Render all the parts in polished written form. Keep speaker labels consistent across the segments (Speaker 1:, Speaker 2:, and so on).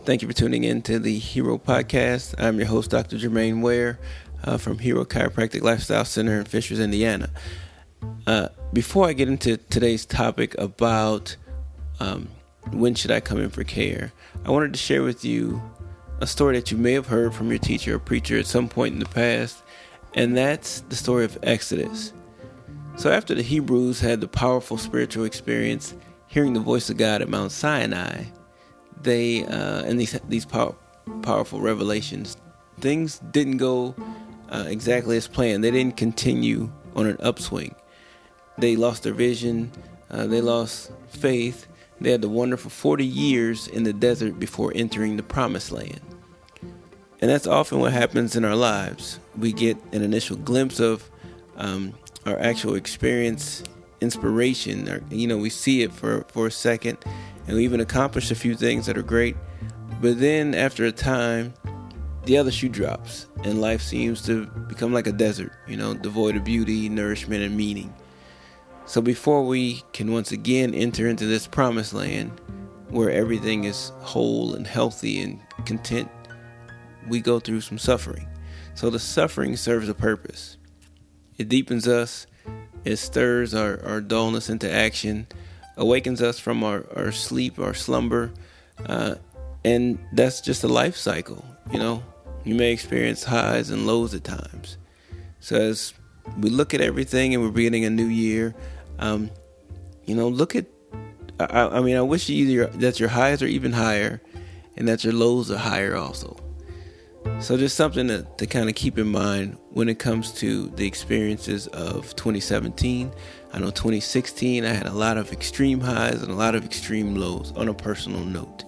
Speaker 1: Thank you for tuning in to the Hero Podcast. I'm your host, Dr. Jermaine Ware from Hero Chiropractic Lifestyle Center in Fishers, Indiana. Before I get into today's topic about when should I come in for care, I wanted to share with you a story that you may have heard from your teacher or preacher at some point in the past, and that's the story of Exodus. So after the Hebrews had the powerful spiritual experience, hearing the voice of God at Mount Sinai, they and these powerful revelations, things didn't go exactly as planned. They didn't continue on an upswing. They lost their vision. They lost faith. They had to wander for 40 years in the desert before entering the promised land. And that's often what happens in our lives. We get an initial glimpse of our actual experience, inspiration, or, we see it for a second, and we even accomplish a few things that are great. But then after a time, the other shoe drops, and life seems to become like a desert, devoid of beauty, nourishment, and meaning. So before we can once again enter into this promised land where everything is whole and healthy and content, we go through some suffering. So the suffering serves a purpose. It deepens us. It stirs our dullness into action, awakens us from our sleep, our slumber, and that's just a life cycle. You may experience highs and lows at times. So as we look at everything and we're beginning a new year, look at, I wish either that your highs are even higher and that your lows are higher also. So just something to kind of keep in mind when it comes to the experiences of 2017. I know 2016, I had a lot of extreme highs and a lot of extreme lows on a personal note.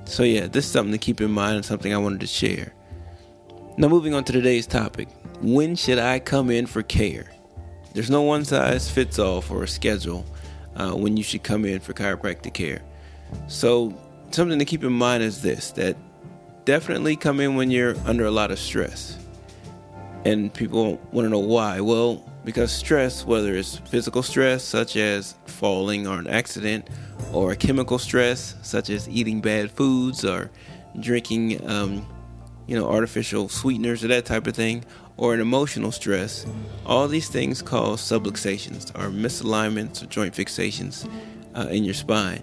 Speaker 1: This is something to keep in mind and something I wanted to share. Now, moving on to today's topic. When should I come in for care? There's no one size fits all for a schedule when you should come in for chiropractic care. So something to keep in mind is this, that definitely come in when you're under a lot of stress. And people want to know why. Well, because stress, whether it's physical stress such as falling or an accident, or a chemical stress such as eating bad foods or drinking artificial sweeteners or that type of thing, or an emotional stress, all these things cause subluxations or misalignments or joint fixations in your spine.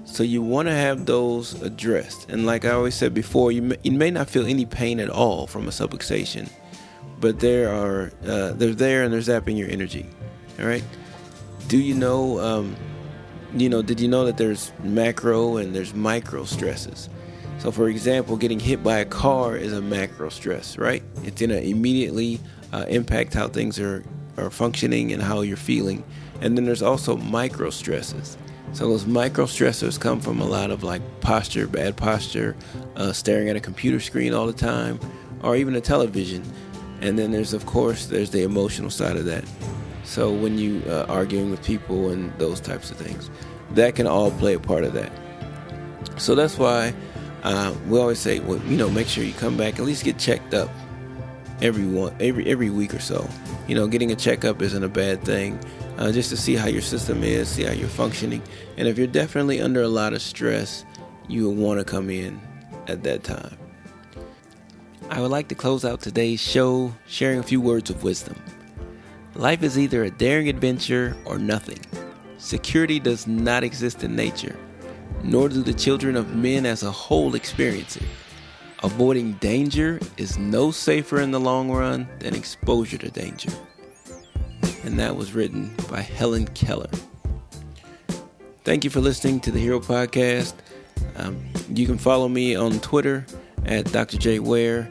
Speaker 1: So you want to have those addressed. And like I always said before, you may not feel any pain at all from a subluxation, but they're there and they're zapping your energy. All right. Do you know? Did you know that there's macro and there's micro stresses? So, for example, getting hit by a car is a macro stress, right? It's going to immediately impact how things are functioning and how you're feeling. And then there's also micro stresses. So those micro stressors come from a lot of posture, bad posture, staring at a computer screen all the time, or even a television. And then there's the emotional side of that. So when you arguing with people and those types of things, that can all play a part of that. So that's why we always say, make sure you come back, at least get checked up every week or so. Getting a checkup isn't a bad thing. Just to see how your system is, see how you're functioning. And if you're definitely under a lot of stress, you will want to come in at that time. I would like to close out today's show sharing a few words of wisdom. Life is either a daring adventure or nothing. Security does not exist in nature, nor do the children of men as a whole experience it. Avoiding danger is no safer in the long run than exposure to danger. And that was written by Helen Keller. Thank you for listening to the Hero Podcast. You can follow me on Twitter at Dr. J. Ware.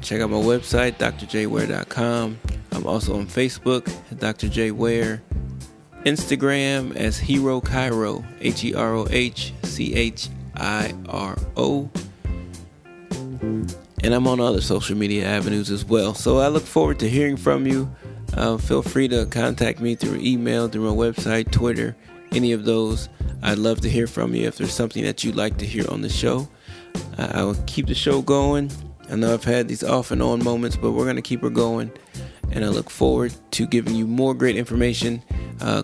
Speaker 1: Check out my website, drjware.com. I'm also on Facebook at Dr. J. Ware. Instagram as Hero Chiro, HeroChiro. And I'm on other social media avenues as well. So I look forward to hearing from you. Feel free to contact me through email, through my website, Twitter, any of those. I'd love to hear from you if there's something that you'd like to hear on the show. I'll keep the show going. I know I've had these off and on moments, but we're going to keep her going. And I look forward to giving you more great information,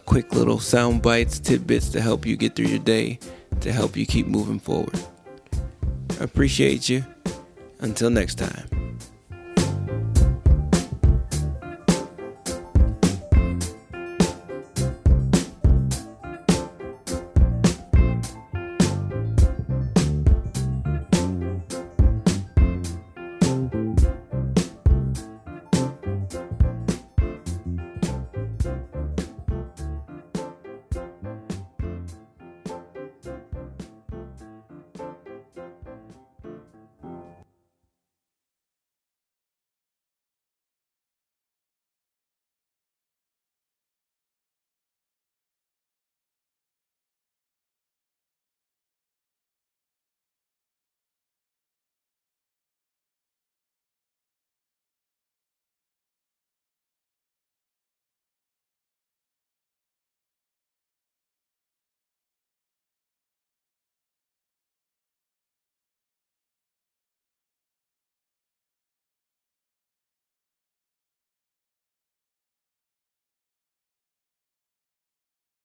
Speaker 1: quick little sound bites, tidbits to help you get through your day, to help you keep moving forward. Appreciate you. Until next time.